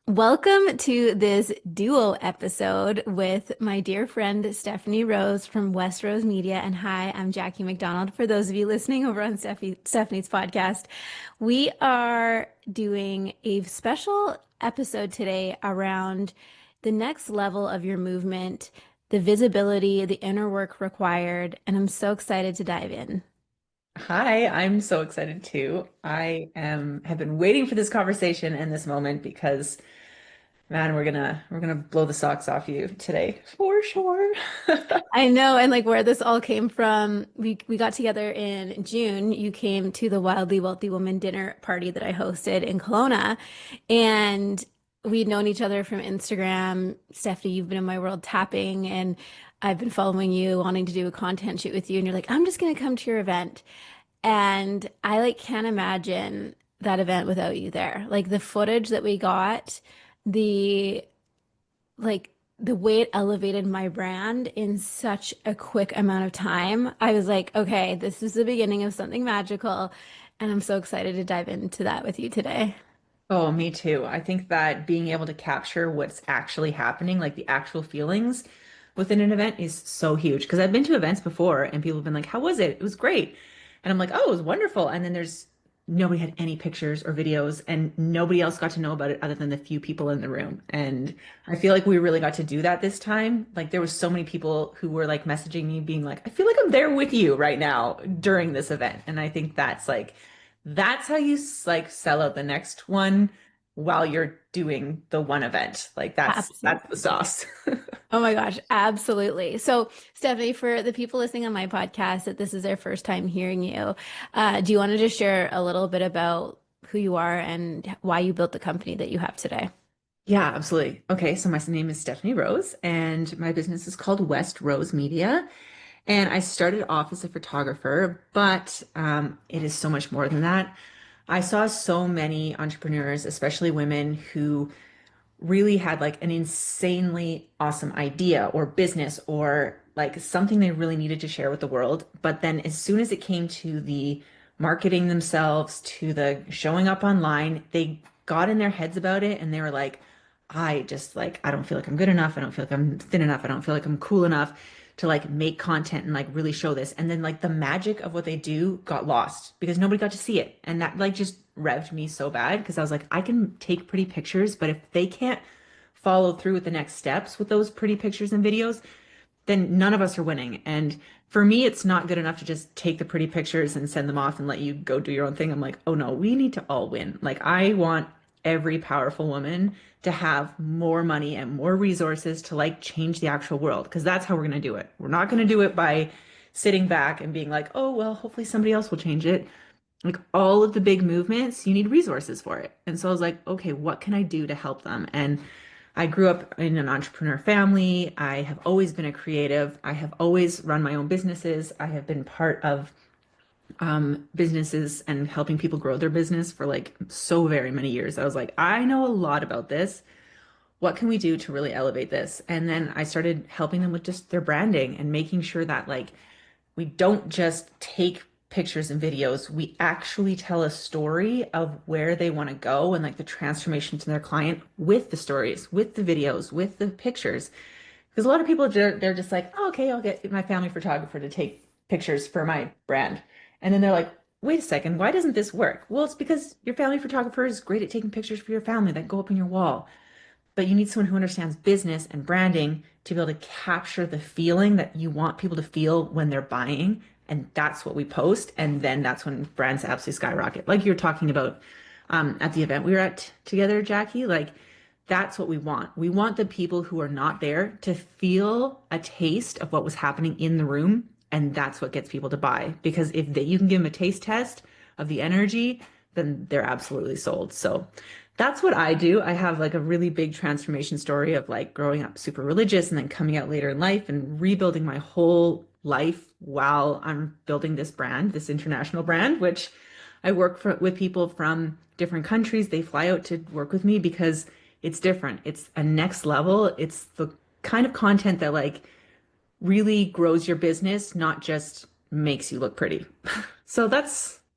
Welcome to this duo episode with my dear friend Stephanie Rose from West Rose Media. And hi, I'm Jackie McDonald. For those of you listening over on Stephanie's podcast, we are doing a special episode today around the next level of your movement, the visibility, the inner work required. And I'm so excited to dive in. Hi, I'm so excited too. I have been waiting for this conversation and this moment because man, we're gonna blow the socks off you today for sure. I know, and like where this all came from, we got together in June. You came to the Wildly Wealthy Woman dinner party that I hosted in Kelowna, and we'd known each other from Instagram. Stephanie, you've been in my world tapping, and I've been following you, wanting to do a content shoot with you, and you're like, I'm just gonna come to your event. And I like can't imagine that event without you there. Like the footage that we got, the like the way it elevated my brand in such a quick amount of time. I was like, okay, this is the beginning of something magical. And I'm so excited to dive into that with you today. Oh, me too. I think that being able to capture what's actually happening, like the actual feelings within an event is so huge. Because I've been to events before and people have been like, how was it? It was great. And I'm like, oh, it was wonderful. And then there's nobody had any pictures or videos and nobody else got to know about it other than the few people in the room. And I feel like we really got to do that this time. Like there was so many people who were like messaging me being like, I feel like I'm there with you right now during this event. And I think that's how you like sell out the next one while you're doing the one event. Like that's the Absolutely. sauce. Oh my gosh, absolutely. So, Stephanie, for the people listening on my podcast, that this is their first time hearing you, do you want to just share a little bit about who you are and why you built the company that you have today? Yeah, absolutely. Okay, so my name is Stephanie Rose, and my business is called West Rose Media. And I started off as a photographer, but it is so much more than that. I saw so many entrepreneurs, especially women, who really had like an insanely awesome idea or business or like something they really needed to share with the world. But then as soon as it came to the marketing themselves, to the showing up online, they got in their heads about it and they were like, I don't feel like I'm good enough. I don't feel like I'm thin enough. I don't feel like I'm cool enough to like make content and like really show this. And then like the magic of what they do got lost because nobody got to see it. And that like just revved me so bad because I was like, I can take pretty pictures, but if they can't follow through with the next steps with those pretty pictures and videos, then none of us are winning. And for me, it's not good enough to just take the pretty pictures and send them off and let you go do your own thing. I'm like, oh no, we need to all win. Like, I want every powerful woman to have more money and more resources to like change the actual world because that's how we're going to do it. We're not going to do it by sitting back and being like, oh, well, hopefully somebody else will change it. Like all of the big movements, you need resources for it. And so I was like, okay, what can I do to help them? And I grew up in an entrepreneur family. I have always been a creative. I have always run my own businesses. I have been part of businesses and helping people grow their business for like so very many years. I was like, I know a lot about this. What can we do to really elevate this? And then I started helping them with just their branding and making sure that like we don't just take pictures and videos. We actually tell a story of where they want to go and like the transformation to their client with the stories, with the videos, with the pictures. Because a lot of people, they're just like, oh, okay, I'll get my family photographer to take pictures for my brand. And then they're like, wait a second, why doesn't this work? Well, it's because your family photographer is great at taking pictures for your family that go up in your wall, but you need someone who understands business and branding to be able to capture the feeling that you want people to feel when they're buying. And that's what we post. And then that's when brands absolutely skyrocket. Like you're talking about at the event we were at together, Jackie, like that's what we want. We want the people who are not there to feel a taste of what was happening in the room. And that's what gets people to buy. Because if you can give them a taste test of the energy, then they're absolutely sold. So that's what I do. I have like a really big transformation story of like growing up super religious and then coming out later in life and rebuilding my whole life while I'm building this brand, this international brand, which I work with people from different countries. They fly out to work with me because it's different. It's a next level. It's the kind of content that like really grows your business, not just makes you look pretty. So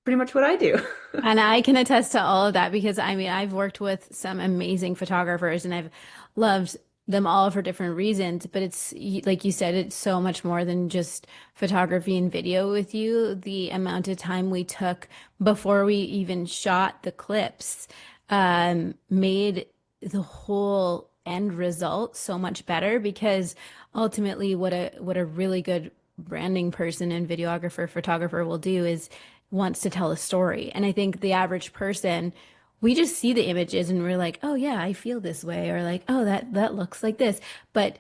pretty much what I do. And I can attest to all of that because I mean, I've worked with some amazing photographers and I've loved them all for different reasons. But like you said, it's so much more than just photography and video with you. The amount of time we took before we even shot the clips made the whole end result so much better because ultimately what a really good branding person and videographer, photographer will do is wants to tell a story. And I think the average person, we just see the images and we're like, oh yeah, I feel this way, or like, oh that looks like this. But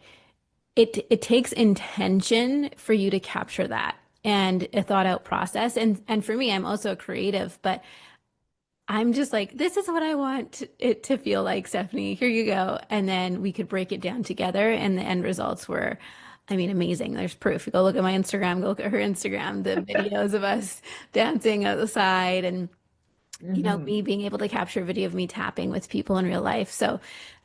it takes intention for you to capture that and a thought out process. And for me, I'm also a creative, but I'm just like, this is what I want it to feel like, Stephanie. Here you go. And then we could break it down together, and the end results were, I mean, amazing. There's proof. Go look at my Instagram, go look at her Instagram, the videos of us dancing outside and Hmm. me being able to capture video of me tapping with people in real life. So,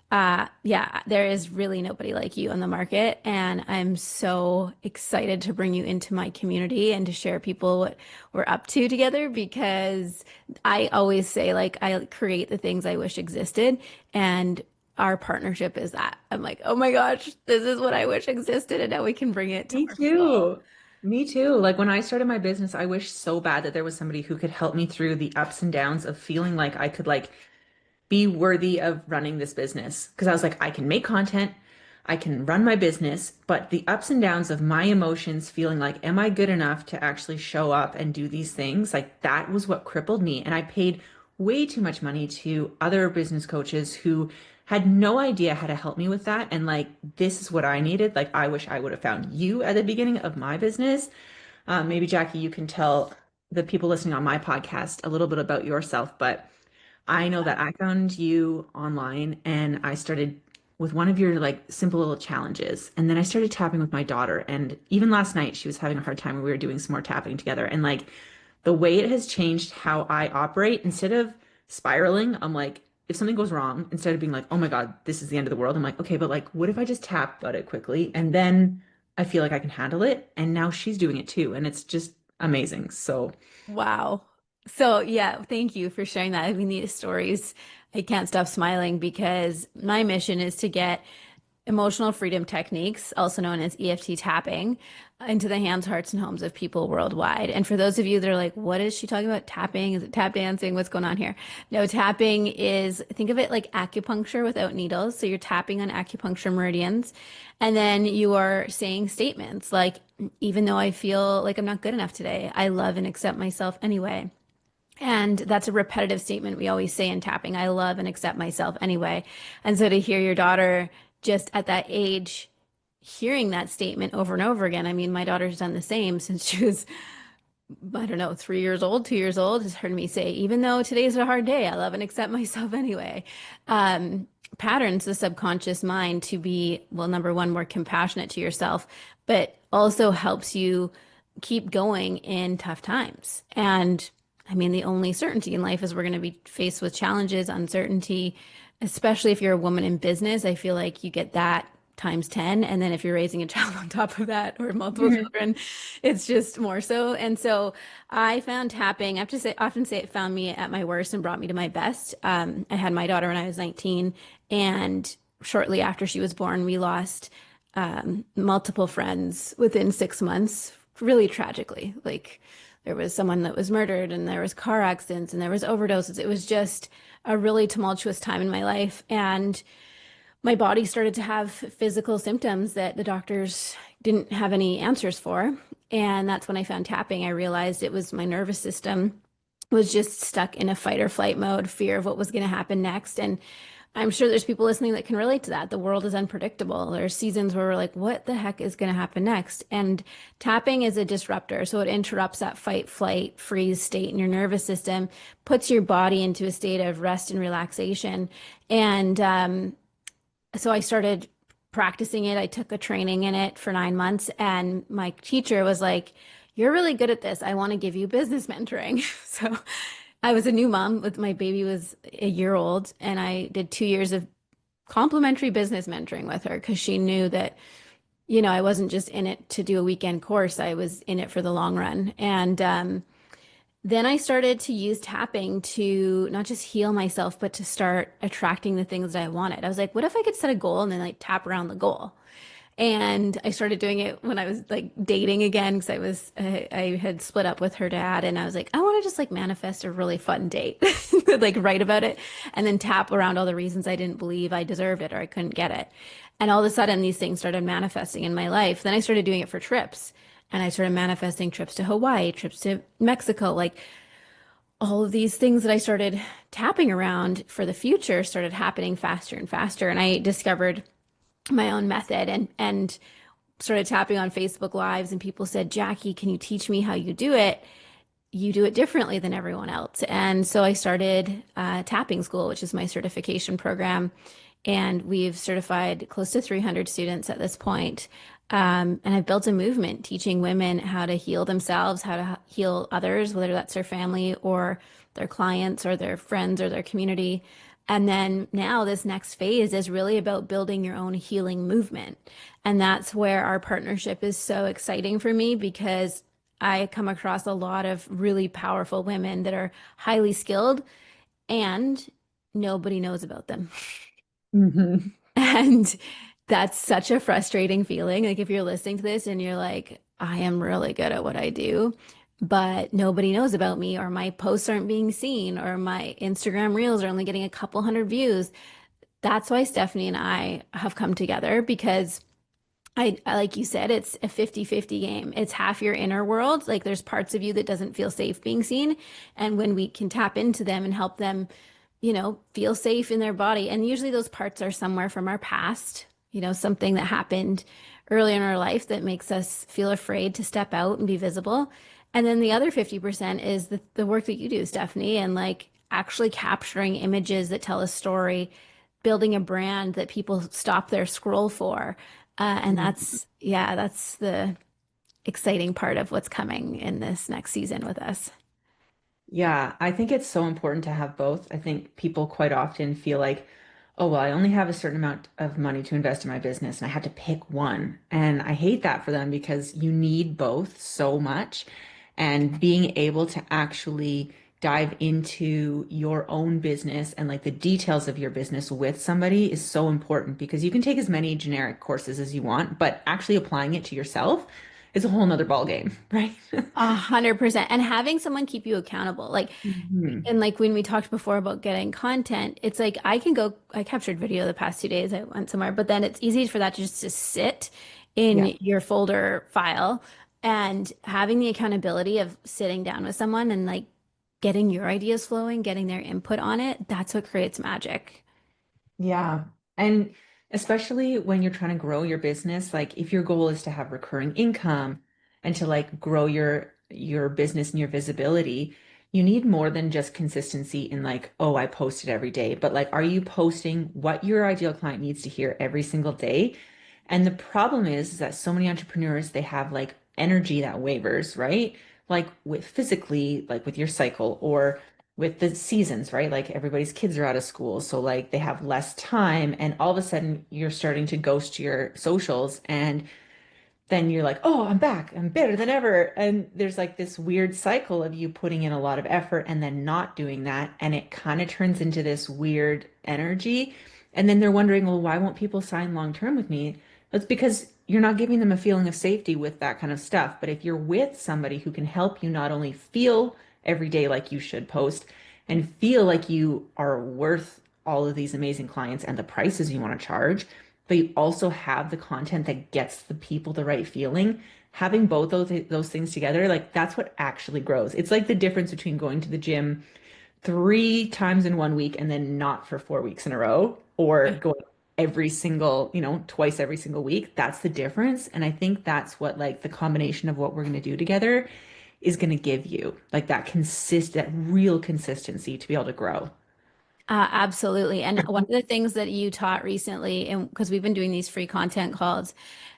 yeah, there is really nobody like you on the market, and I'm so excited to bring you into my community and to share people what we're up to together because I always say like I create the things I wish existed, and our partnership is that. I'm like, oh my gosh, this is what I wish existed, and now we can bring it to Me our people. too. Me too. Like when I started my business, I wish so bad that there was somebody who could help me through the ups and downs of feeling like I could like be worthy of running this business. Because I was like, I can make content, I can run my business, but the ups and downs of my emotions, feeling like, am I good enough to actually show up and do these things? Like that was what crippled me. And I paid way too much money to other business coaches who had no idea how to help me with that. And like, this is what I needed. Like, I wish I would have found you at the beginning of my business. Maybe Jackie, you can tell the people listening on my podcast a little bit about yourself, but I know that I found you online and I started with one of your like simple little challenges. And then I started tapping with my daughter. And even last night, she was having a hard time when we were doing some more tapping together. And like the way it has changed how I operate, instead of spiraling, I'm like, if something goes wrong, instead of being like, oh my God, this is the end of the world, I'm like, okay, but like, what if I just tap about it quickly? And then I feel like I can handle it. And now she's doing it too. And it's just amazing. So, Wow. So, yeah, thank you for sharing that. I mean, these stories, I can't stop smiling because my mission is to get emotional freedom techniques, also known as EFT tapping, into the hands, hearts, and homes of people worldwide. And for those of you that are like, what is she talking about? Tapping? Is it tap dancing? What's going on here? No, tapping is, think of it like acupuncture without needles. So you're tapping on acupuncture meridians, and then you are saying statements like, even though I feel like I'm not good enough today, I love and accept myself anyway. And that's a repetitive statement we always say in tapping. I love and accept myself anyway. And so to hear your daughter just at that age hearing that statement over and over again, I mean, my daughter's done the same since she was, I don't know, 3 years old, 2 years old, has heard me say, even though today's a hard day, I love and accept myself anyway. Um, Patterns the subconscious mind to be, well, number one, more compassionate to yourself, but also helps you keep going in tough times. And I mean, the only certainty in life is we're going to be faced with challenges, uncertainty, especially if you're a woman in business. I feel like you get that times 10. And then if you're raising a child on top of that or multiple mhm. children, it's just more so. And so I found tapping, I have to say, often say it found me at my worst and brought me to my best. I had my daughter when I was 19, and shortly after she was born, we lost multiple friends within 6 months, really tragically. Like there was someone that was murdered, and there was car accidents, and there was overdoses. It was just a really tumultuous time in my life. And my body started to have physical symptoms that the doctors didn't have any answers for. And that's when I found tapping. I realized it was my nervous system was just stuck in a fight or flight mode, fear of what was going to happen next. And I'm sure there's people listening that can relate to that. The world is unpredictable. There's seasons where we're like, what the heck is going to happen next? And tapping is a disruptor. So it interrupts that fight, flight, freeze state in your nervous system, puts your body into a state of rest and relaxation. And so I started practicing it. I took a training in it for 9 months, and my teacher was like, "You're really good at this. I want to give you business mentoring." So I was a new mom with my baby was a year old, and I did 2 years of complimentary business mentoring with her because she knew that, I wasn't just in it to do a weekend course. I was in it for the long run. And Then I started to use tapping to not just heal myself, but to start attracting the things that I wanted. I was like, what if I could set a goal and then like tap around the goal? And I started doing it when I was like dating again because I had split up with her dad, and I was like, I want to just like manifest a really fun date, like write about it, and then tap around all the reasons I didn't believe I deserved it or I couldn't get it. And all of a sudden, these things started manifesting in my life. Then I started doing it for trips, and I started manifesting trips to Hawaii, trips to Mexico, like all of these things that I started tapping around for the future started happening faster and faster. And I discovered my own method and started tapping on Facebook Lives, and people said, Jackie, can you teach me how you do it? You do it differently than everyone else. And so I started Tapping School, which is my certification program. And we've certified close to 300 students at this point. And I've built a movement teaching women how to heal themselves, how to heal others, whether that's their family or their clients or their friends or their community. And then now this next phase is really about building your own healing movement. And that's where our partnership is so exciting for me because I come across a lot of really powerful women that are highly skilled and nobody knows about them. Hmm. And that's such a frustrating feeling. Like if you're listening to this and you're like, I am really good at what I do, but nobody knows about me, or my posts aren't being seen, or my Instagram reels are only getting a couple hundred views. That's why Stephanie and I have come together because like you said, it's a 50-50 game. It's half your inner world. Like there's parts of you that doesn't feel safe being seen. And when we can tap into them and help them, feel safe in their body. And usually those parts are somewhere from our past, something that happened early in our life that makes us feel afraid to step out and be visible. And then the other 50% is the work that you do, Stephanie, and like actually capturing images that tell a story, building a brand that people stop their scroll for. And yeah, that's the exciting part of what's coming in this next season with us. Yeah, I think it's so important to have both. I think people quite often feel like, oh, well, I only have a certain amount of money to invest in my business and I had to pick one. And I hate that for them because you need both so much. And being able to actually dive into your own business and like the details of your business with somebody is so important because you can take as many generic courses as you want, but actually applying it to yourself is a whole nother ball game, right? 100%. And having someone keep you accountable. Like, Mhm. and like when we talked before about getting content, it's like I captured video the past 2 days. I went somewhere, but then it's easy for that to just to sit in Yeah. your folder file, and having the accountability of sitting down with someone and like getting your ideas flowing, getting their input on it. That's what creates magic. Yeah. And especially when you're trying to grow your business, like if your goal is to have recurring income and to like grow your business and your visibility, you need more than just consistency in like, oh, I posted every day, but like are you posting what your ideal client needs to hear every single day? And the problem is that so many entrepreneurs, they have like energy that wavers, right? Like with physically, like with your cycle or with the seasons, right? Like everybody's kids are out of school, so like they have less time, and all of a sudden you're starting to ghost your socials, and then you're like, oh, I'm back. I'm better than ever. And there's like this weird cycle of you putting in a lot of effort and then not doing that. And it kind of turns into this weird energy. And then they're wondering, well, why won't people sign long term with me? That's because you're not giving them a feeling of safety with that kind of stuff. But if you're with somebody who can help you not only feel every day like you should post and feel like you are worth all of these amazing clients and the prices you want to charge, but you also have the content that gets the people the right feeling. Having both those things together, like that's what actually grows. It's like the difference between going to the gym 3 times in one week and then not for 4 weeks in a row, or going every single, twice every single week. That's the difference. And I think that's what like the combination of what we're going to do together is going to give you like that real consistency to be able to grow. Absolutely. And one of the things that you taught recently, and because we've been doing these free content calls,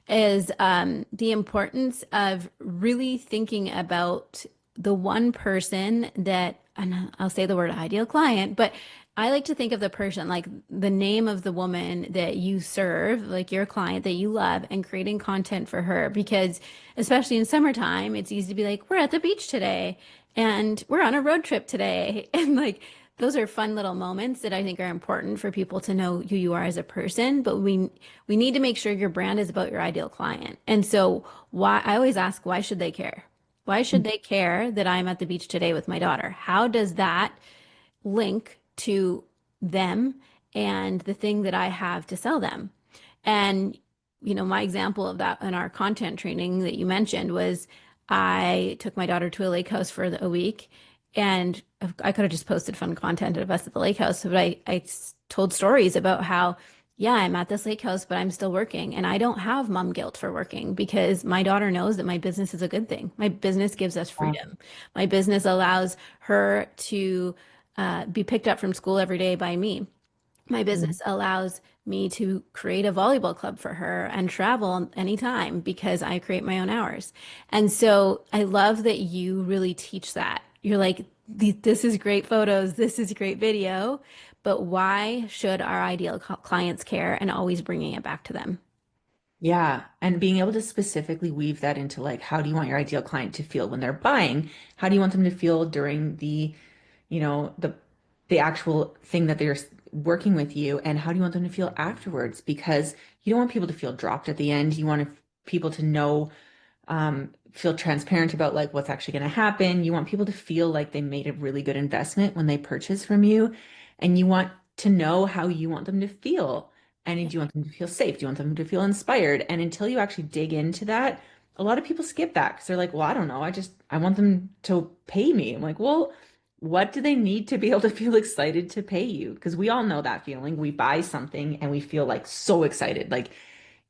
is the importance of really thinking about the one person that, and I'll say the word ideal client, but I like to think of the person like the name of the woman that you serve, like your client that you love, and creating content for her. Because especially in summertime, it's easy to be like, we're at the beach today. and we're on a road trip today. And like those are fun little moments that I think are important for people to know who you are as a person, but we need to make sure your brand is about your ideal client. And so why I always ask, why should they care? Why should they care that I'm at the beach today with my daughter? How does that link to them and the thing that I have to sell them? And, my example of that in our content training that you mentioned was I took my daughter to a lake house for a week, and I could have just posted fun content of us at the lake house, but I told stories about how, yeah, I'm at this lake house, but I'm still working. And I don't have mom guilt for working because my daughter knows that my business is a good thing. My business gives us Yeah. freedom. My business allows her to be picked up from school every day by me. My Mhm. business allows me to create a volleyball club for her and travel anytime because I create my own hours. And so I love that you really teach that. You're like, This is great photos, this is great video, but why should our ideal clients care?" And always bringing it back to them. Yeah, and being able to specifically weave that into like how do you want your ideal client to feel when they're buying? How do you want them to feel during the, you know, the actual thing that they're working with you, and how do you want them to feel afterwards? Because you don't want people to feel dropped at the end. You want people to know feel transparent about like what's actually going to happen. You want people to feel like they made a really good investment when they purchase from you, and you want to know how you want them to feel. And do you want them to feel safe? Do you want them to feel inspired? And until you actually dig into that, a lot of people skip that because they're like, well, I don't know. I want them to pay me. I'm like, well, what do they need to be able to feel excited to pay you? Because we all know that feeling. We buy something and we feel like so excited. Like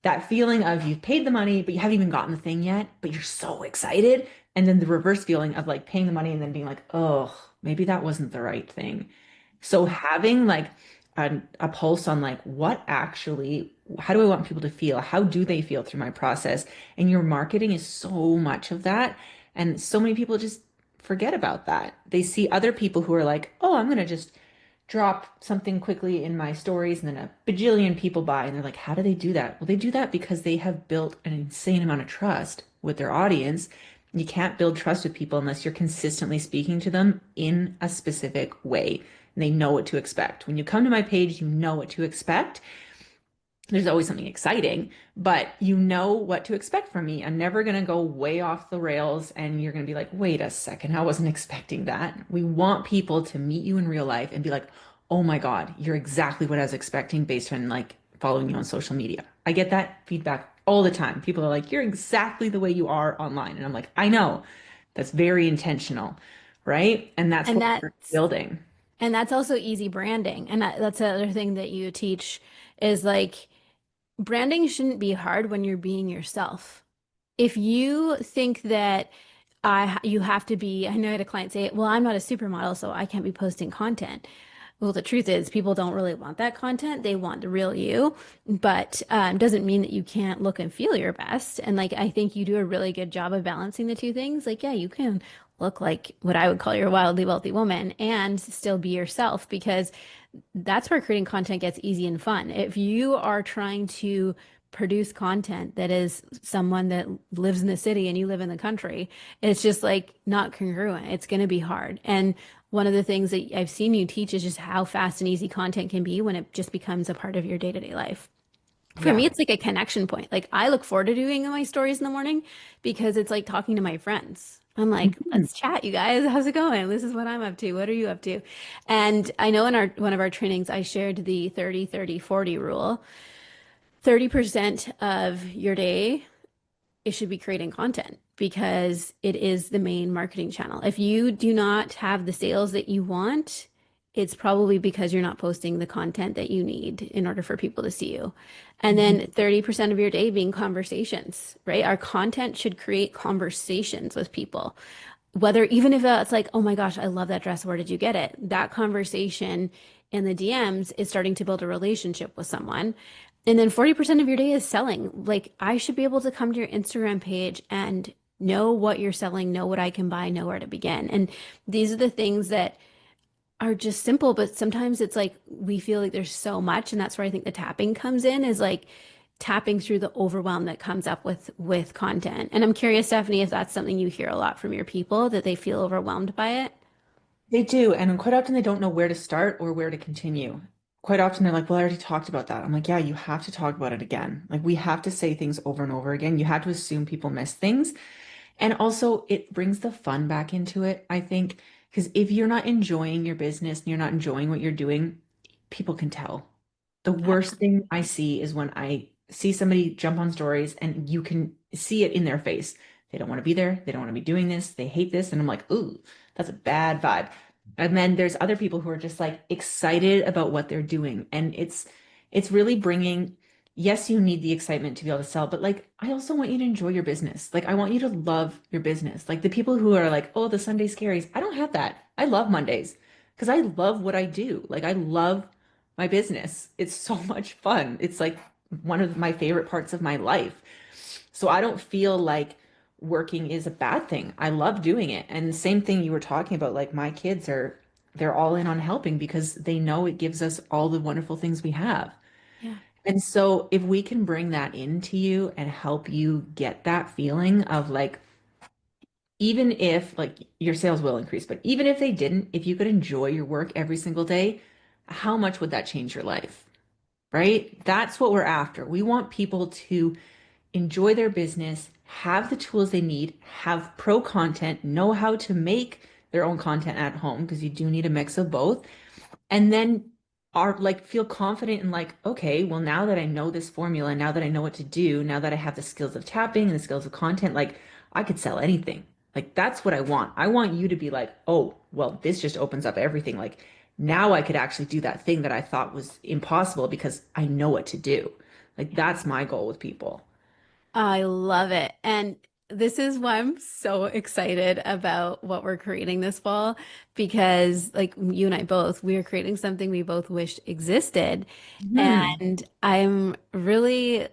that feeling of you've paid the money, but you haven't even gotten the thing yet, but you're so excited. And then the reverse feeling of like paying the money and then being like, oh, maybe that wasn't the right thing. So having like a pulse on like what actually, how do I want people to feel? How do they feel through my process? And your marketing is so much of that. And so many people just forget about that. They see other people who are like, oh, I'm going to just drop something quickly in my stories and then a bajillion people buy and they're like, how do they do that? Well, they do that because they have built an insane amount of trust with their audience. You can't build trust with people unless you're consistently speaking to them in a specific way and they know what to expect. When you come to my page, you know what to expect. There's always something exciting, but you know what to expect from me. I'm never going to go way off the rails and you're going to be like, wait a second, I wasn't expecting that. We want people to meet you in real life and be like, oh my God, you're exactly what I was expecting based on like following you on social media. I get that feedback all the time. People are like, you're exactly the way you are online. And I'm like, I know that's very intentional, right? And that's And what we're that's building. and that's also easy branding. And that's another thing that you teach is like branding shouldn't be hard when you're being yourself. If you think that you have to be, I know I had a client say, well, I'm not a supermodel, so I can't be posting content. Well, the truth is, people don't really want that content. They want the real you, but doesn't mean that you can't look and feel your best. And like, I think you do a really good job of balancing the two things. Like, yeah, you can look like what I would call your wildly wealthy woman and still be yourself because that's where creating content gets easy and fun. If you are trying to produce content that is someone that lives in the city and you live in the country, it's just like not congruent. It's going to be hard. And one of the things that I've seen you teach is just how fast and easy content can be when it just becomes a part of your day-to-day life. For me, Yeah. it's like a connection point. Like I look forward to doing my stories in the morning because it's like talking to my friends. I'm like, Mhm. let's chat, you guys. How's it going? This is what I'm up to. What are you up to? And I know in our one of our trainings, I shared the 30-30-40 rule. 30% of your day it should be creating content because it is the main marketing channel. If you do not have the sales that you want, it's probably because you're not posting the content that you need in order for people to see you. And Mhm. then 30% of your day being conversations, right? Our content should create conversations with people. Whether even if it's like, oh my gosh, I love that dress. Where did you get it? That conversation in the DMs is starting to build a relationship with someone. And then 40% of your day is selling. Like I should be able to come to your Instagram page and know what you're selling, know what I can buy, know where to begin. And these are the things that are just simple, but sometimes it's like we feel like there's so much. And that's where I think the tapping comes in is like, tapping through the overwhelm that comes up with content. And I'm curious, Stephanie, if that's something you hear a lot from your people, that they feel overwhelmed by it. They do. And quite often they don't know where to start or where to continue. Quite often they're like, well, I already talked about that. I'm like, yeah, you have to talk about it again. Like, we have to say things over and over again. You have to assume people miss things. And also, it brings the fun back into it, I think, because if you're not enjoying your business and you're not enjoying what you're doing, people can tell. The worst thing I see is when I see somebody jump on stories and you can see it in their face. They don't want to be there. They don't want to be doing this. They hate this. And I'm like, ooh, that's a bad vibe. And then there's other people who are just like excited about what they're doing. And it's really bringing, yes, you need the excitement to be able to sell, but like I also want you to enjoy your business. Like I want you to love your business. Like the people who are like, oh, the Sunday scaries, I don't have that. I love Mondays because I love what I do. Like I love my business. It's so much fun. It's like one of my favorite parts of my life. So I don't feel like working is a bad thing. I love doing it. And the same thing you were talking about, like my kids are, they're all in on helping because they know it gives us all the wonderful things we have. Yeah. And so if we can bring that into you and help you get that feeling of like, even if like your sales will increase, but even if they didn't, if you could enjoy your work every single day, how much would that change your life? Right? That's what we're after. We want people to enjoy their business, have the tools they need, have pro content, know how to make their own content at home because you do need a mix of both, and then are like feel confident in like, okay, well, now that I know this formula, now that I know what to do, now that I have the skills of tapping and the skills of content, like I could sell anything. Like that's what I want. I want you to be like, oh, well, this just opens up everything. Like now I could actually do that thing that I thought was impossible because I know what to do. Like that's my goal with people. I love it. And this is why I'm so excited about what we're creating this fall because like you and I both, we are creating something we both wished existed. Hmm. And I'm really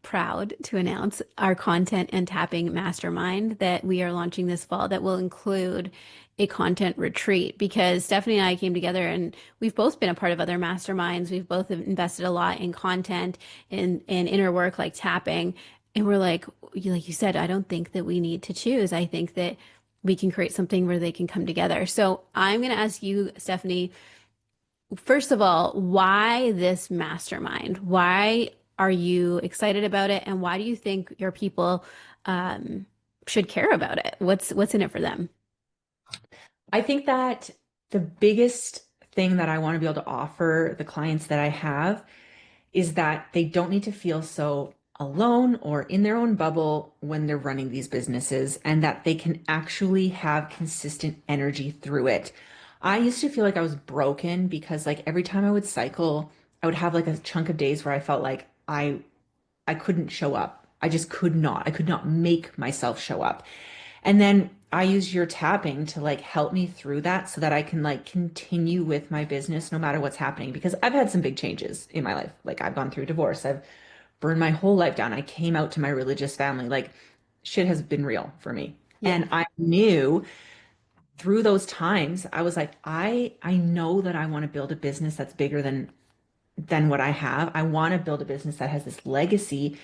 proud to announce our content and tapping mastermind that we are launching this fall that will include a content retreat because Stephanie and I came together and we've both been a part of other masterminds. We've both invested a lot in content in inner work like tapping. And we're like you said, I don't think that we need to choose. I think that we can create something where they can come together. So I'm going to ask you, Stephanie, first of all, why this mastermind? Why are you excited about it? And why do you think your people um, should care about it? What's in it for them? I think that the biggest thing that I want to be able to offer the clients that I have is that they don't need to feel so alone or in their own bubble when they're running these businesses and that they can actually have consistent energy through it. I used to feel like I was broken because like every time I would cycle, I would have like a chunk of days where I felt like I couldn't show up. I just could not. I could not make myself show up. And then I use your tapping to like help me through that so that I can like continue with my business no matter what's happening because I've had some big changes in my life. Like I've gone through divorce. I've burned my whole life down. I came out to my religious family. Like shit has been real for me. Yeah. And I knew through those times, I was like, I know that I want to build a business that's bigger than what I have. I want to build a business that has this legacy,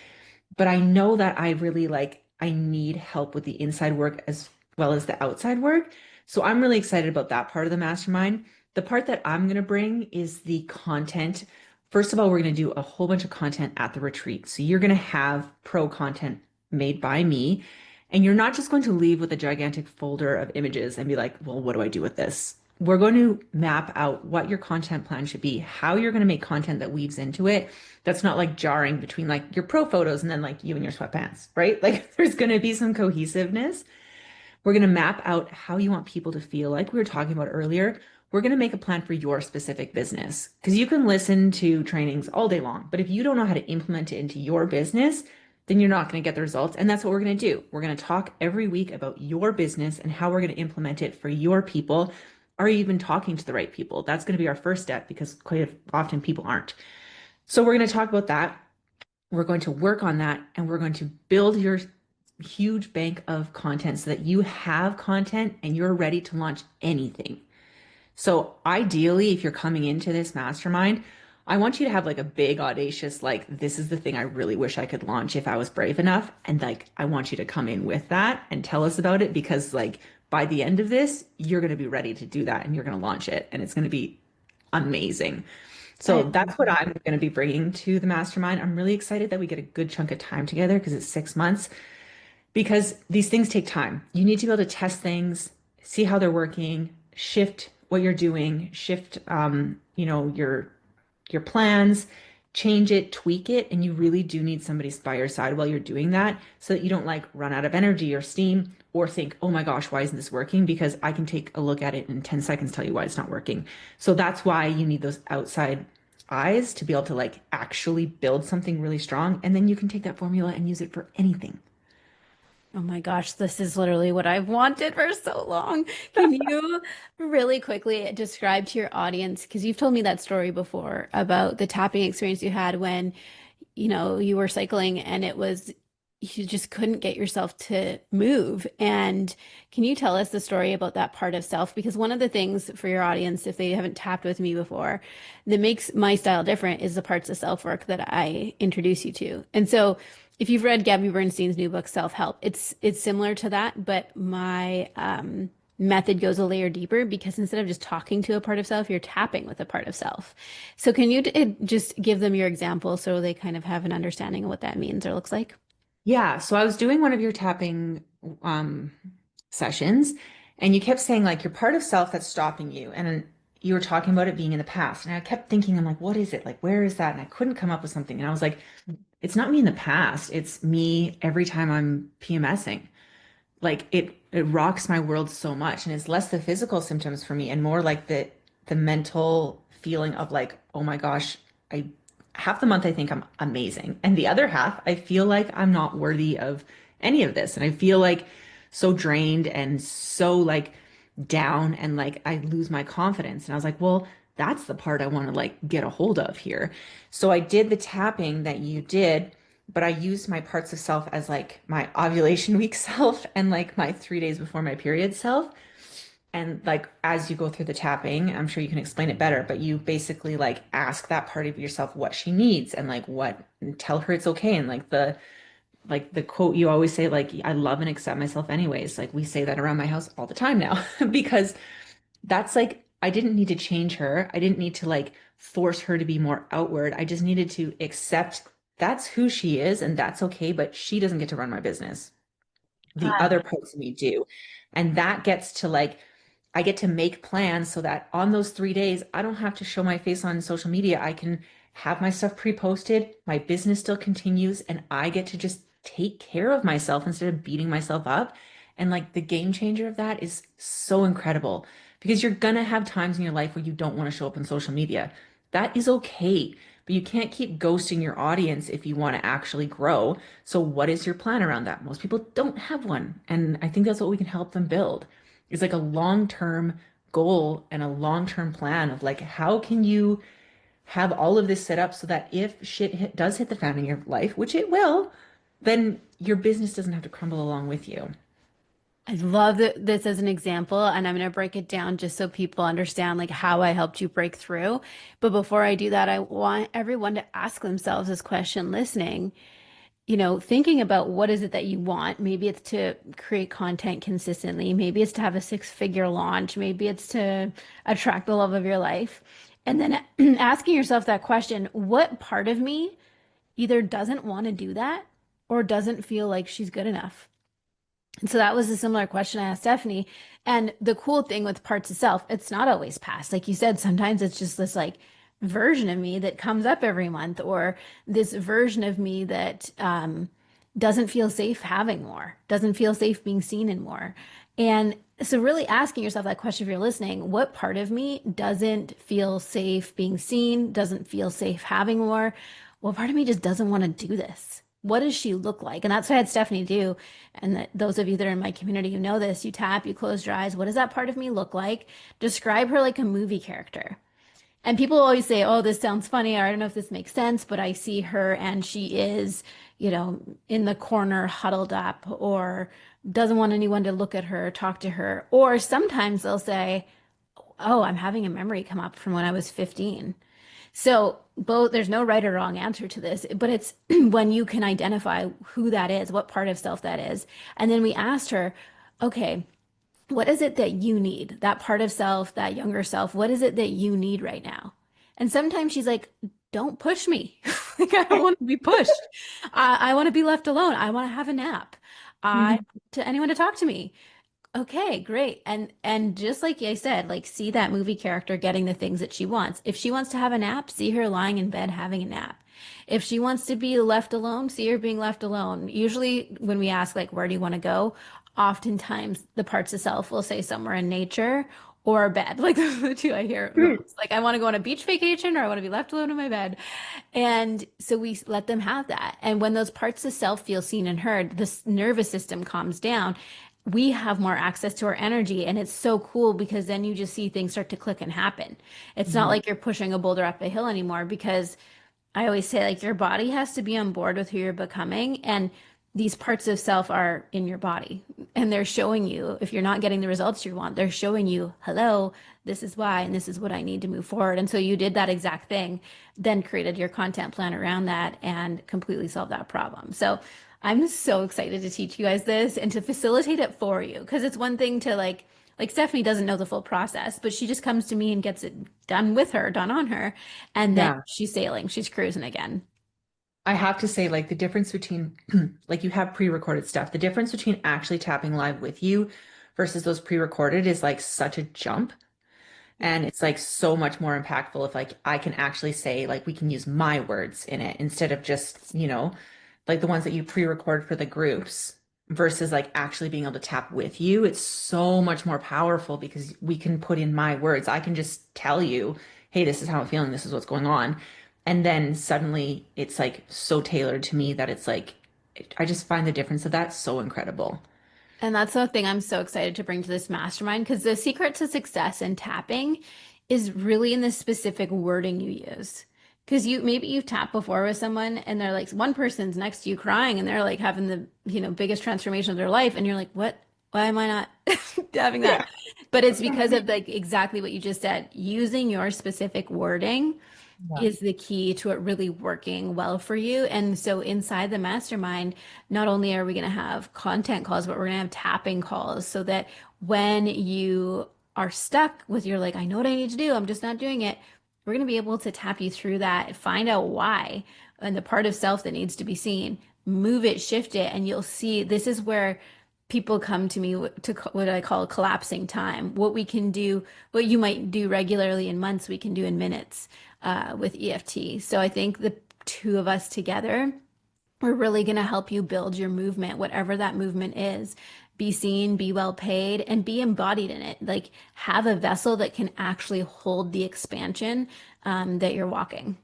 but I know that I really like, I need help with the inside work as well as the outside work. So I'm really excited about that part of the mastermind. The part that I'm going to bring is the content. First of all, we're going to do a whole bunch of content at the retreat. So you're going to have pro content made by me. And you're not just going to leave with a gigantic folder of images and be like, well, what do I do with this? We're going to map out what your content plan should be, how you're going to make content that weaves into it. That's not like jarring between like your pro photos and then like you and your sweatpants, right? Like there's going to be some cohesiveness. We're going to map out how you want people to feel, like we were talking about earlier. We're going to make a plan for your specific business because you can listen to trainings all day long, but if you don't know how to implement it into your business, then you're not going to get the results. And that's what we're going to do. We're going to talk every week about your business and how we're going to implement it for your people. Are you even talking to the right people? That's going to be our first step because quite often people aren't. So we're going to talk about that. We're going to work on that and we're going to build your huge bank of content so that you have content and you're ready to launch anything. So ideally, if you're coming into this mastermind, I want you to have like a big audacious, like, this is the thing I really wish I could launch if I was brave enough. And like, I want you to come in with that and tell us about it because like by the end of this, you're going to be ready to do that and you're going to launch it and it's going to be amazing. I So that's what I'm going to be bringing to the mastermind. I'm really excited that we get a good chunk of time together because it's 6 months, because these things take time. You need to be able to test things, see how they're working, shift what you're doing, shift, your plans, change it, tweak it, and you really do need somebody by your side while you're doing that so that you don't like run out of energy or steam or think, oh my gosh, why isn't this working? Because I can take a look at it in 10 seconds, tell you why it's not working. So that's why you need those outside eyes to be able to like actually build something really strong. And then you can take that formula and use it for anything. Oh my gosh, this is literally what I've wanted for so long. Can you really quickly describe to your audience, because you've told me that story before about the tapping experience you had when, you were cycling and it was, you just couldn't get yourself to move. And can you tell us the story about that part of self? Because one of the things for your audience, if they haven't tapped with me before, that makes my style different is the parts of self work that I introduce you to. And so, if you've read Gabby Bernstein's new book, Self-Help, it's similar to that, but my method goes a layer deeper because instead of just talking to a part of self, you're tapping with a part of self. So can you just give them your example so they kind of have an understanding of what that means or looks like? Yeah, so I was doing one of your tapping um, sessions, and you kept saying like you're part of self that's stopping you, and you were talking about it being in the past, and I kept thinking, I'm like, what is it? Like, where is that? And I couldn't come up with something, and I was like, it's not me in the past, it's me every time I'm PMSing. Like it rocks my world so much, and it's less the physical symptoms for me and more like the mental feeling of like, oh my gosh, I half the month I think I'm amazing, and the other half I feel like I'm not worthy of any of this, and I feel like so drained and so like down, and like I lose my confidence. And I was like, well, that's the part I want to like get a hold of here. So I did the tapping that you did, but I used my parts of self as like my ovulation week self and like my 3 days before my period self. And like as you go through the tapping, I'm sure you can explain it better, but you basically like ask that part of yourself what she needs and like what, and tell her it's okay. And like the quote you always say, like, I love and accept myself anyways. Like we say that around my house all the time now because that's like, I didn't need to change her. I didn't need to like force her to be more outward. I just needed to accept that's who she is and that's okay, but she doesn't get to run my business. The other parts of me do. And that gets to like, I get to make plans so that on those 3 days, I don't have to show my face on social media. I can have my stuff pre-posted, my business still continues, and I get to just take care of myself instead of beating myself up. And like the game changer of that is so incredible because you're gonna have times in your life where you don't want to show up on social media. That is okay, but you can't keep ghosting your audience if you want to actually grow. So what is your plan around that? Most people don't have one. And I think that's what we can help them build is like a long-term goal and a long-term plan of like, how can you have all of this set up so that if does hit the fan in your life, which it will, then your business doesn't have to crumble along with you. I love this as an example, and I'm going to break it down just so people understand like how I helped you break through. But before I do that, I want everyone to ask themselves this question listening, thinking about what is it that you want. Maybe it's to create content consistently. Maybe it's to have a six-figure launch. Maybe it's to attract the love of your life. And then asking yourself that question, what part of me either doesn't want to do that or doesn't feel like she's good enough? And so that was a similar question I asked Stephanie. And the cool thing with parts of self, it's not always past. Like you said, sometimes it's just this like version of me that comes up every month, or this version of me that doesn't feel safe having more, doesn't feel safe being seen in more. And so really asking yourself that question if you're listening, what part of me doesn't feel safe being seen, doesn't feel safe having more? What part of me just doesn't want to do this? What does she look like? And that's what I had Stephanie do. And that those of you that are in my community, you know this. You tap, you close your eyes. What does that part of me look like? Describe her like a movie character. And people always say, oh, this sounds funny, or I don't know if this makes sense, but I see her and she is, in the corner huddled up, or doesn't want anyone to look at her, talk to her. Or sometimes they'll say, oh, I'm having a memory come up from when I was 15. So both there's no right or wrong answer to this, but it's when you can identify who that is, what part of self that is. And then we asked her, okay, what is it that you need? That part of self, that younger self, what is it that you need right now? And sometimes she's like, don't push me. Like, I don't want to be pushed. I want to be left alone. I want to have a nap. I Mhm. to anyone to talk to me. Okay, great. And just like I said, like see that movie character getting the things that she wants. If she wants to have a nap, see her lying in bed having a nap. If she wants to be left alone, see her being left alone. Usually when we ask like where do you want to go, oftentimes the parts of self will say somewhere in nature or bed. Like those are the two I hear the most. Like I want to go on a beach vacation or I want to be left alone in my bed. And so we let them have that. And when those parts of self feel seen and heard, the nervous system calms down. We have more access to our energy. And it's so cool because then you just see things start to click and happen. It's not Mhm. like you're pushing a boulder up a hill anymore because I always say, like, your body has to be on board with who you're becoming. And these parts of self are in your body. And they're showing you, if you're not getting the results you want, they're showing you, hello, this is why, and this is what I need to move forward. And so you did that exact thing, then created your content plan around that and completely solved that problem. So I'm so excited to teach you guys this and to facilitate it for you. Because it's one thing to like Stephanie doesn't know the full process, but she just comes to me and gets it done with her, done on her. And then Yeah. she's sailing, she's cruising again. I have to say, like, the difference between, like, you have pre-recorded stuff. The difference between actually tapping live with you versus those pre-recorded is like such a jump. And it's like so much more impactful if like I can actually say, like, we can use my words in it instead of just, like the ones that you pre-record for the groups versus like actually being able to tap with you. It's so much more powerful because we can put in my words. I can just tell you, hey, this is how I'm feeling, this is what's going on. And then suddenly it's like so tailored to me that it's like, I just find the difference of that so incredible. And that's the thing I'm so excited to bring to this mastermind because the secret to success in tapping is really in the specific wording you use. Because maybe you've tapped before with someone and they're like one person's next to you crying and they're like having the biggest transformation of their life and you're like, what? Why am I not having that? Yeah. But it's because of like exactly what you just said, using your specific wording Yeah. is the key to it really working well for you. And so inside the mastermind, not only are we going to have content calls, but we're going to have tapping calls so that when you are stuck with your like, I know what I need to do, I'm just not doing it, we're going to be able to tap you through that, find out why and the part of self that needs to be seen, move it, shift it, and you'll see this is where people come to me to what I call collapsing time. What we can do, what you might do regularly in months, we can do in minutes with EFT. So I think the two of us together, we're really going to help you build your movement, whatever that movement is. Be seen, be well paid, and be embodied in it. Like have a vessel that can actually hold the expansion that you're walking.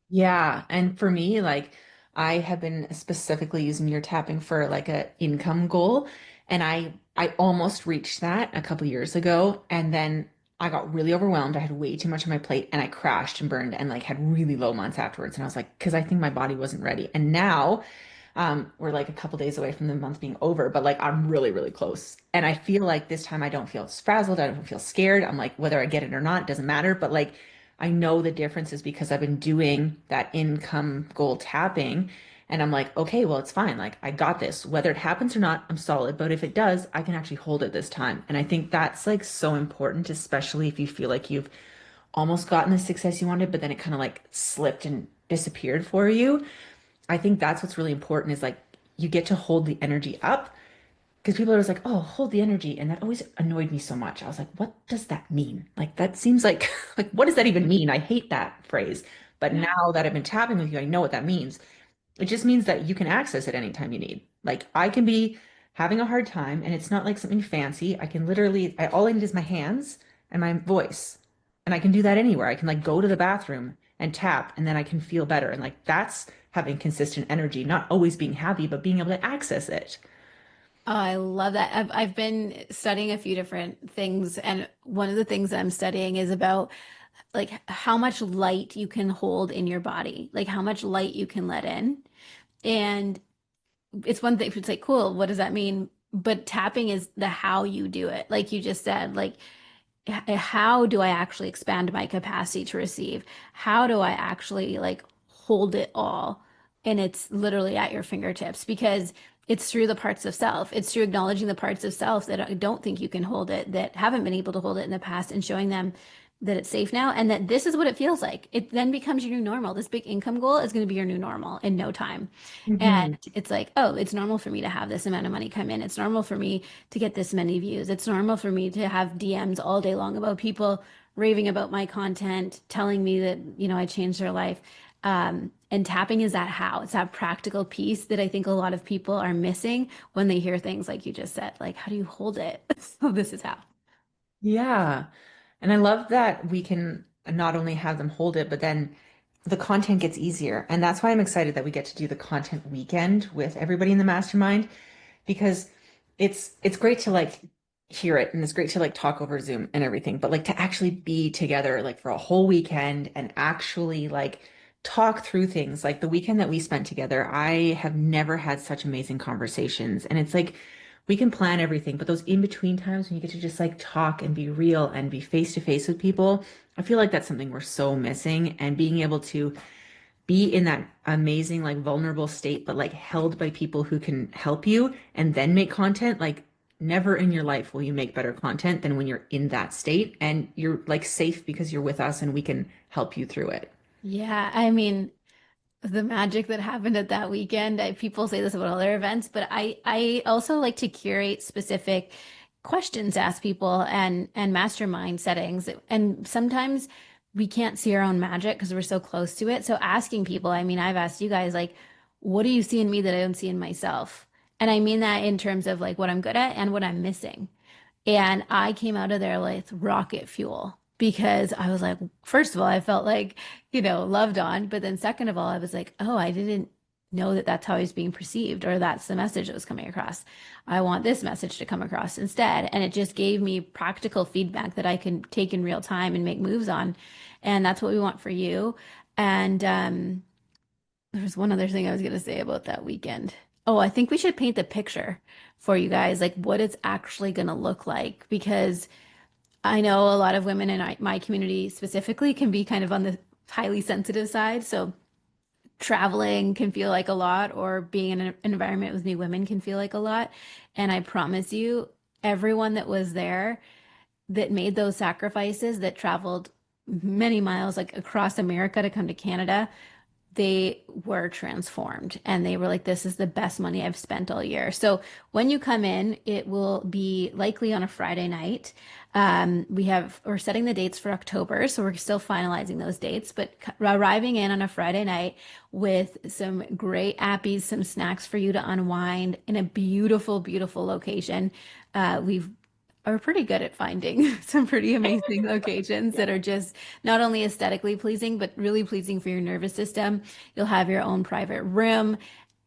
Yeah, and for me, like I have been specifically using your tapping for like a income goal, and I almost reached that a couple years ago, and then I got really overwhelmed. I had way too much on my plate, and I crashed and burned, and like had really low months afterwards. And I was like, because I think my body wasn't ready. And now, we're like a couple days away from the month being over, but like I'm really, really close. And I feel like this time I don't feel frazzled. I don't feel scared. I'm like, whether I get it or not, it doesn't matter. But like I know the difference is because I've been doing that income goal tapping. And I'm like, okay, well, it's fine. Like, I got this. Whether it happens or not, I'm solid. But if it does, I can actually hold it this time. And I think that's like so important, especially if you feel like you've almost gotten the success you wanted, but then it kind of like slipped and disappeared for you. I think that's what's really important is like you get to hold the energy up because people are always like, oh, hold the energy. And that always annoyed me so much. I was like, what does that mean? Like, that seems like, like, what does that even mean? I hate that phrase. But now that I've been tapping with you, I know what that means. It just means that you can access it anytime you need. Like, I can be having a hard time and it's not like something fancy. I can literally, all I need is my hands and my voice. And I can do that anywhere. I can like go to the bathroom and tap and then I can feel better. And like, that's having consistent energy, not always being happy, but being able to access it. Oh, I love that. I've been studying a few different things, and one of the things I'm studying is about like how much light you can hold in your body, like how much light you can let in. And it's one thing if it's like, cool, what does that mean? But tapping is the how you do it. Like you just said, like how do I actually expand my capacity to receive? How do I actually like hold it all? And it's literally at your fingertips because it's through the parts of self. It's through acknowledging the parts of self that I don't think you can hold it, that haven't been able to hold it in the past, and showing them that it's safe now and that this is what it feels like. It then becomes your new normal. This big income goal is going to be your new normal in no time. And Hmm. it's like, oh, it's normal for me to have this amount of money come in. It's normal for me to get this many views. It's normal for me to have DMs all day long about people raving about my content, telling me that, I changed their life. And tapping is that how. It's that practical piece that I think a lot of people are missing when they hear things like you just said, like, how do you hold it? So this is how. Yeah. And I love that we can not only have them hold it, but then the content gets easier. And that's why I'm excited that we get to do the content weekend with everybody in the mastermind because it's great to like hear it and it's great to like talk over Zoom and everything, but like to actually be together like for a whole weekend and actually like talk through things. Like the weekend that we spent together, I have never had such amazing conversations. And it's like we can plan everything, but those in between times when you get to just like talk and be real and be face to face with people, I feel like that's something we're so missing. And being able to be in that amazing, like vulnerable state, but like held by people who can help you and then make content, like never in your life will you make better content than when you're in that state and you're like safe because you're with us and we can help you through it. Yeah, I mean, the magic that happened at that weekend. People say this about other events, but I also like to curate specific questions to ask people and mastermind settings. And sometimes we can't see our own magic because we're so close to it. So asking people, I mean, I've asked you guys like, what do you see in me that I don't see in myself? And I mean that in terms of like what I'm good at and what I'm missing. And I came out of there like rocket fuel because I was like, first of all, I felt like, loved on. But then second of all, I was like, oh, I didn't know that that's how I was being perceived or that's the message that was coming across. I want this message to come across instead. And it just gave me practical feedback that I can take in real time and make moves on. And that's what we want for you. And there was one other thing I was going to say about that weekend. Oh, I think we should paint the picture for you guys, like what it's actually going to look like, because I know a lot of women in my community specifically can be kind of on the highly sensitive side. So traveling can feel like a lot, or being in an environment with new women can feel like a lot. And I promise you, everyone that was there that made those sacrifices, that traveled many miles, like across America to come to Canada, they were transformed and they were like, this is the best money I've spent all year. So when you come in, it will be likely on a Friday night. We're setting the dates for October, so we're still finalizing those dates, but arriving in on a Friday night with some great appies, some snacks for you to unwind in a beautiful, beautiful location. We've are pretty good at finding some pretty amazing locations that are just not only aesthetically pleasing, but really pleasing for your nervous system. You'll have your own private room.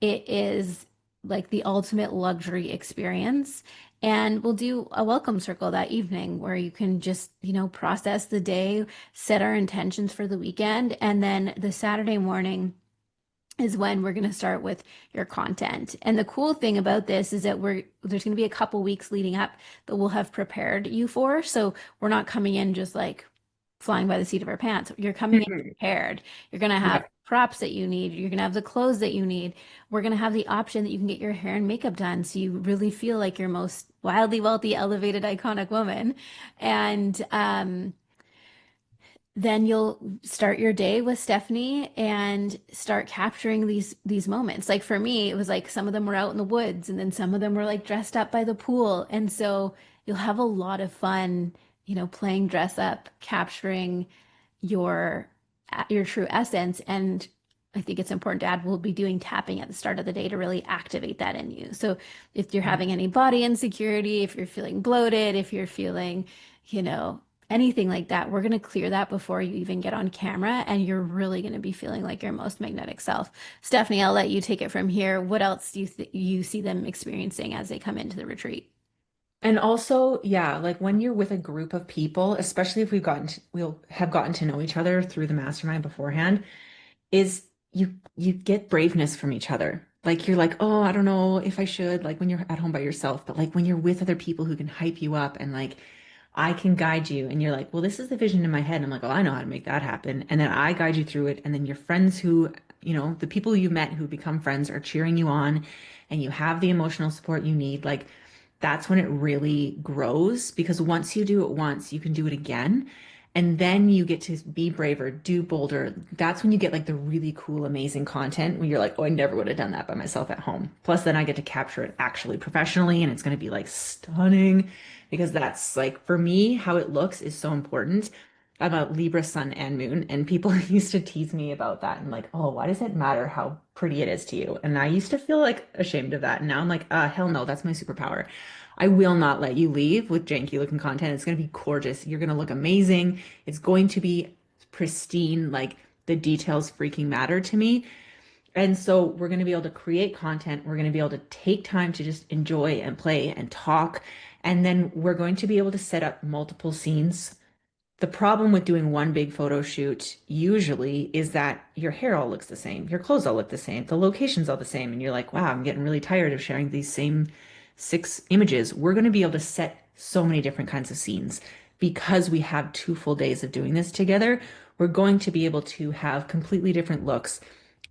It is like the ultimate luxury experience. And we'll do a welcome circle that evening where you can just, process the day, set our intentions for the weekend. And then the Saturday morning is when we're going to start with your content. And the cool thing about this is that there's going to be a couple weeks leading up that we'll have prepared you for. So we're not coming in just like flying by the seat of our pants. You're coming in Mhm. prepared. You're going to have Yeah. props that you need. You're going to have the clothes that you need. We're going to have the option that you can get your hair and makeup done so you really feel like your most wildly wealthy, elevated, iconic woman. And then you'll start your day with Stephanie and start capturing these moments. Like for me, it was like some of them were out in the woods and then some of them were like dressed up by the pool. And so you'll have a lot of fun, playing dress up, capturing your your true essence. And I think it's important to add, we'll be doing tapping at the start of the day to really activate that in you. So if you're having any body insecurity, if you're feeling bloated, if you're feeling, you know, anything like that, we're going to clear that before you even get on camera, and you're really going to be feeling like your most magnetic self. Stephanie, I'll let you take it from here. What else do you see them experiencing as they come into the retreat? And also, yeah, like when you're with a group of people, especially if we'll have gotten to know each other through the mastermind beforehand, is you get braveness from each other. Like you're like, oh, I don't know if I should, like when you're at home by yourself, but like when you're with other people who can hype you up and like I can guide you. And you're like, well, this is the vision in my head. And I'm like, oh, I know how to make that happen. And then I guide you through it. And then your friends who, the people you met who become friends are cheering you on and you have the emotional support you need. Like that's when it really grows because once you do it once, you can do it again. And then you get to be braver, do bolder. That's when you get like the really cool, amazing content when you're like, oh, I never would have done that by myself at home. Plus, then I get to capture it actually professionally and it's going to be like stunning because that's like for me, how it looks is so important. I'm a Libra sun and moon, and people used to tease me about that and like, oh, why does it matter how pretty it is to you? And I used to feel like ashamed of that. And now I'm like, hell no, that's my superpower. I will not let you leave with janky looking content. It's going to be gorgeous. You're going to look amazing. It's going to be pristine. Like the details freaking matter to me. And so we're going to be able to create content. We're going to be able to take time to just enjoy and play and talk. And then we're going to be able to set up multiple scenes. The problem with doing one big photo shoot usually is that your hair all looks the same, your clothes all look the same, the location's all the same, and you're like, wow, I'm getting really tired of sharing these same 6 images. We're going to be able to set so many different kinds of scenes because we have 2 full days of doing this together. We're going to be able to have completely different looks,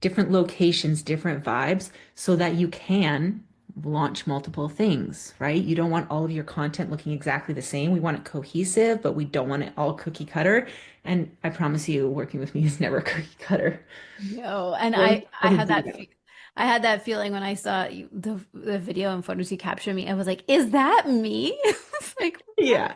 different locations, different vibes, so that you can launch multiple things, right? You don't want all of your content looking exactly the same. We want it cohesive, but we don't want it all cookie cutter. And I promise you, working with me is never cookie cutter. No, and Learn I how to had do that that. I had that feeling when I saw the video and photos you captured me. I was like, is that me? It's like Yeah.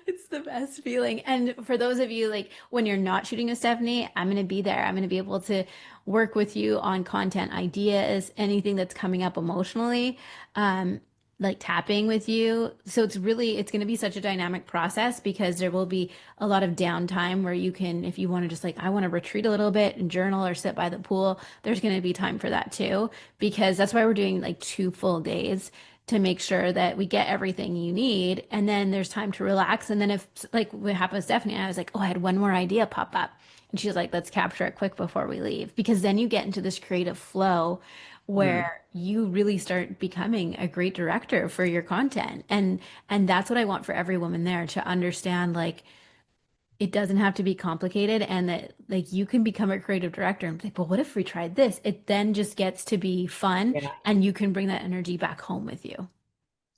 it's the best feeling. And for those of you like when you're not shooting with Stephanie, I'm going to be there. I'm going to be able to work with you on content ideas, anything that's coming up emotionally, um, like tapping with you. So it's going to be such a dynamic process because there will be a lot of downtime where you can, if you want to just like, I want to retreat a little bit and journal or sit by the pool, there's going to be time for that too, because that's why we're doing like 2 full days to make sure that we get everything you need. And then there's time to relax. And then if like what happened with Stephanie, I was like, oh, I had one more idea pop up. And she's like, let's capture it quick before we leave. Because then you get into this creative flow Mm. where you really start becoming a great director for your content. And that's what I want for every woman there to understand like it doesn't have to be complicated and that like you can become a creative director and be like, but what if we tried this? It then just gets to be fun Yeah. and you can bring that energy back home with you.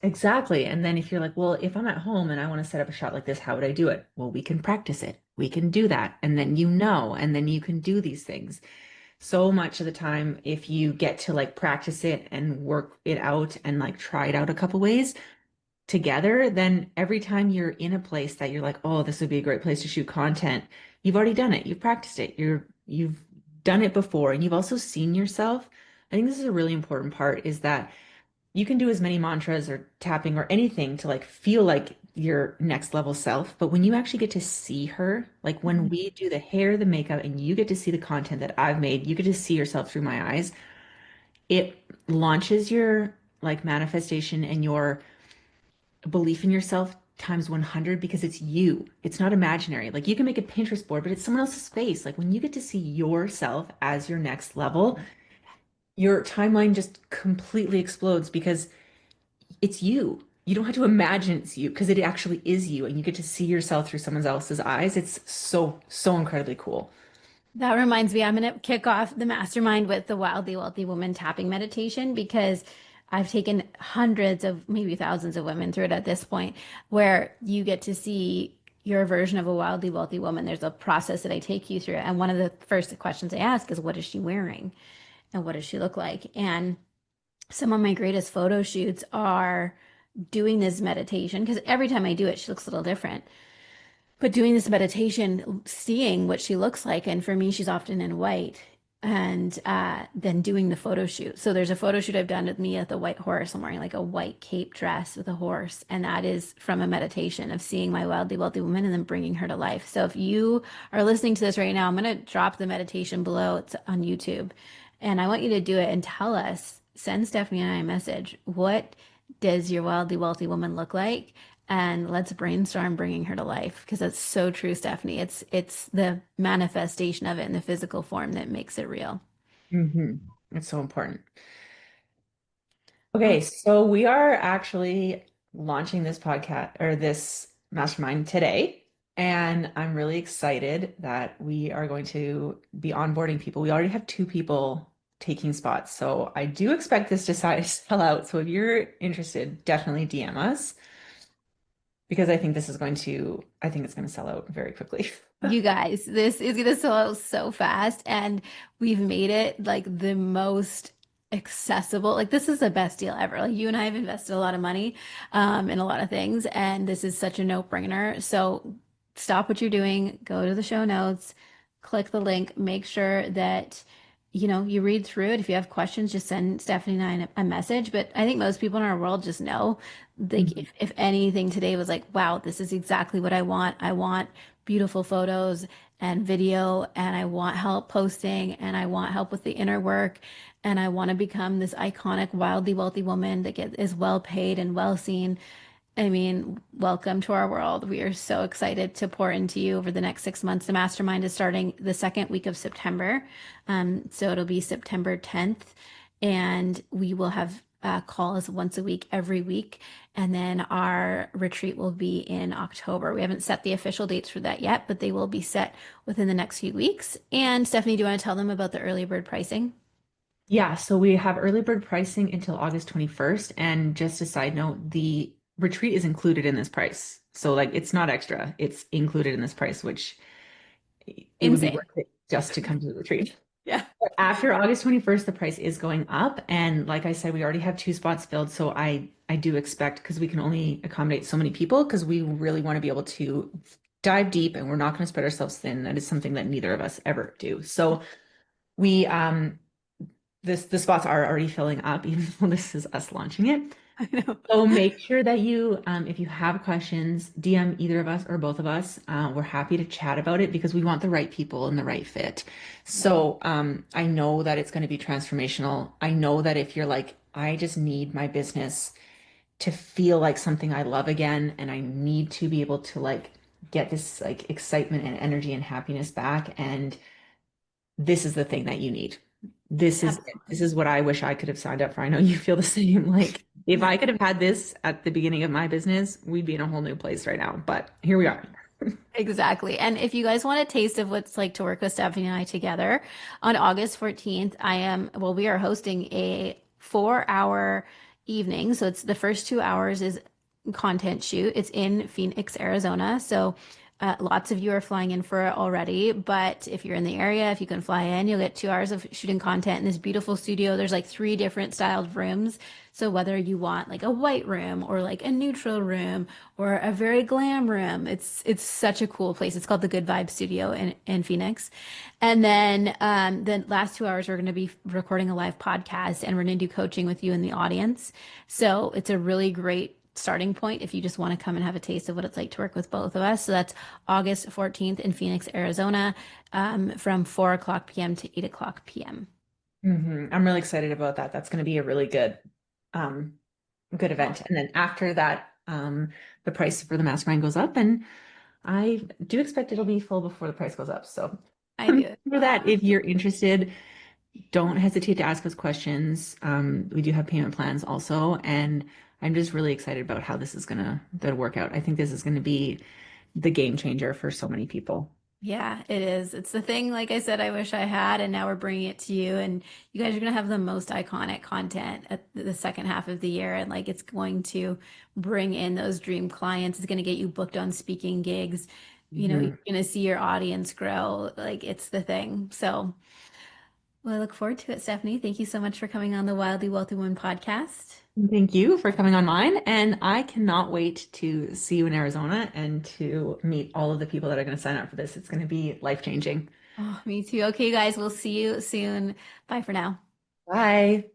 Exactly. And then if you're like, well, if I'm at home and I want to set up a shot like this, how would I do it? Well, we can practice it. We can do that. And then and then you can do these things. So much of the time, if you get to like practice it and work it out and like try it out a couple ways together, then every time you're in a place that you're like, oh, this would be a great place to shoot content, you've already done it. You've practiced it. You've done it before and you've also seen yourself. I think this is a really important part is that you can do as many mantras or tapping or anything to like feel like your next level self. But when you actually get to see her, like when we do the hair, the makeup, and you get to see the content that I've made, you get to see yourself through my eyes, it launches your like manifestation and your belief in yourself times 100 because it's you. It's not imaginary. Like you can make a Pinterest board, but it's someone else's face. Like when you get to see yourself as your next level, your timeline just completely explodes because it's you. You don't have to imagine it's you because it actually is you and you get to see yourself through someone else's eyes. It's so, so incredibly cool. That reminds me, I'm going to kick off the mastermind with the Wildly Wealthy Woman tapping meditation because I've taken hundreds of, maybe thousands of women through it at this point, where you get to see your version of a wildly wealthy woman. There's a process that I take you through. And one of the first questions I ask is, what is she wearing? And what does she look like? And some of my greatest photo shoots are doing this meditation because every time I do it, she looks a little different. But doing this meditation, seeing what she looks like, and for me, she's often in white, and then doing the photo shoot. So there's a photo shoot I've done with me at the white horse. I'm wearing like a white cape dress with a horse, and that is from a meditation of seeing my wildly wealthy woman and then bringing her to life. So if you are listening to this right now, I'm going to drop the meditation below. It's on YouTube, and I want you to do it and tell us. Send Stephanie and I a message. What does your wildly wealthy woman look like? And let's brainstorm bringing her to life because that's so true, Stephanie. It's the manifestation of it in the physical form that makes it real. It's so important. Oh, Okay, so we are actually launching this podcast or this. mastermind today. And I'm really excited that we are going to be onboarding people. We already have two people taking spots. So I do expect this to sell out. So if you're interested, definitely DM us because I think it's going to sell out very quickly. You guys, this is gonna sell out so fast, and we've made it like the most accessible. Like this is the best deal ever. Like you and I have invested a lot of money in a lot of things, and this is such a no-brainer. So stop what you're doing, go to the show notes, click the link, make sure that you read through it. If you have questions, just send Stephanie and I a message. But I think most people in our world just know, like Mhm. if anything today was like, wow, this is exactly what I want. I want beautiful photos and video, and I want help posting, and I want help with the inner work, and I want to become this iconic, wildly wealthy woman that is well paid and well seen. I mean, welcome to our world. We are so excited to pour into you over the next 6 months. The mastermind is starting the second week of September. So it'll be September 10th, and we will have calls once a week, every week. And then our retreat will be in October. We haven't set the official dates for that yet, but they will be set within the next few weeks. And Stephanie, do you want to tell them about the early bird pricing? Yeah, so we have early bird pricing until August 21st. And just a side note, the retreat is included in this price. So like it's not extra, it's included in this price, which it would be Insane. worth it just to come to the retreat. Yeah. After August 21st, the price is going up. And like I said, we already have two spots filled. So I do expect, because we can only accommodate so many people, because we really want to be able to dive deep and we're not going to spread ourselves thin. That is something that neither of us ever do. So we the spots are already filling up, even though this is us launching it. I know. So make sure that if you have questions, DM either of us or both of us. We're happy to chat about it because we want the right people and the right fit. So I know that it's going to be transformational. I know that if you're like, I just need my business to feel like something I love again, and I need to be able to like get this like excitement and energy and happiness back, and this is the thing that you need. This is it. This Absolutely. is what I wish I could have signed up for. I know you feel the same. Like if I could have had this at the beginning of my business, we'd be in a whole new place right now. But here we are. Exactly. And if you guys want a taste of what it's like to work with Stephanie and I together, on August 14th, we are hosting a 4 hour evening. So it's the first 2 hours is content shoot. It's in Phoenix, Arizona. So lots of you are flying in for it already. But if you're in the area, if you can fly in, you'll get 2 hours of shooting content in this beautiful studio. There's like three different styled rooms. So whether you want like a white room or like a neutral room or a very glam room, it's such a cool place. It's called the Good Vibe Studio in Phoenix. And then the last 2 hours we're going to be recording a live podcast, and we're going to do coaching with you in the audience. So it's a really great starting point if you just want to come and have a taste of what it's like to work with both of us. So that's August 14th in Phoenix, Arizona, from 4 o'clock p.m. to 8 o'clock p.m. I'm really excited about that. That's going to be a really um, good event. And then after that, the price for the mastermind goes up, and I do expect it'll be full before the price goes up. So I do. for that, if you're interested, don't hesitate to ask us questions. We do have payment plans also, and I'm just really excited about how this is gonna work out. I think this is gonna be the game changer for so many people. Yeah, it is. It's the thing, like I said, I wish I had, and now we're bringing it to you. And you guys are going to have the most iconic content at the second half of the year. And like it's going to bring in those dream clients. It's going to get you booked on speaking gigs. You're Mhm. going to see your audience grow. Like it's the thing. So, well, I look forward to it, Stephanie. Thank you so much for coming on the Wildly Wealthy Woman podcast. Thank you for coming on mine, and I cannot wait to see you in Arizona and to meet all of the people that are going to sign up for this. It's going to be life-changing. Oh, me too. Okay, guys, we'll see you soon. Bye for now. Bye.